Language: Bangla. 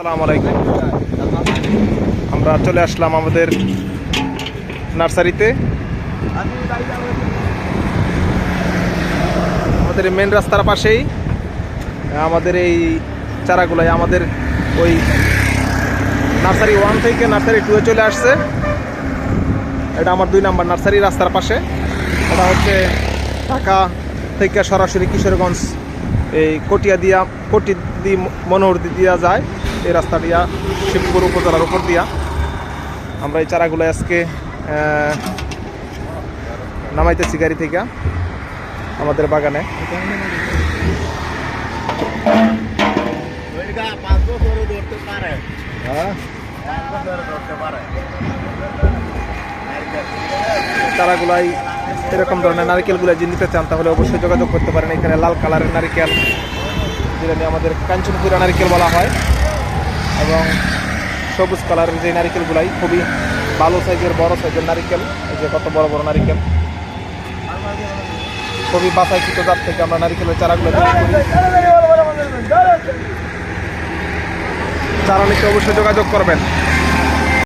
আসসালামু আলাইকুম। আমরা চলে আসলাম আমাদের নার্সারিতে। আমাদের মেন রাস্তার পাশেই আমাদের এই চারাগুলাই আমাদের ওই নার্সারি 1 থেকে নার্সারি 2 চলে আসছে। এটা আমার 2 নাম্বার নার্সারি রাস্তার পাশে। এটা হচ্ছে ঢাকা থেকে সরাসরি কিশোরগঞ্জ এই কটি দিয়ে মনোহরদি দিয়া যায়। এই রাস্তা দিয়া শিবপুর উপজেলার উপর দিয়া আমরা এই চারাগুলো আজকে নামাইতেছি গাড়ি থেকে আমাদের বাগানে। চারাগুলাই এরকম ধরনের নারিকেলগুলো যদি নিতে চান তাহলে অবশ্যই যোগাযোগ করতে পারেন। এখানে লাল কালারের নারিকেল, যেটা নিয়ে আমাদের কাঞ্চনপুরা নারিকেল বলা হয়, এবং সবুজ কালারের যে নারিকেলগুলাই খুবই ভালো সাইজের বড় সাইজের নারিকেল। এই যে কত বড় বড় নারিকেল, খুবই বাছাইকৃত জাত থেকে আমরা নারিকেলের চারাগুলো তৈরি করি। চারা নিতে অবশ্যই যোগাযোগ করবেন।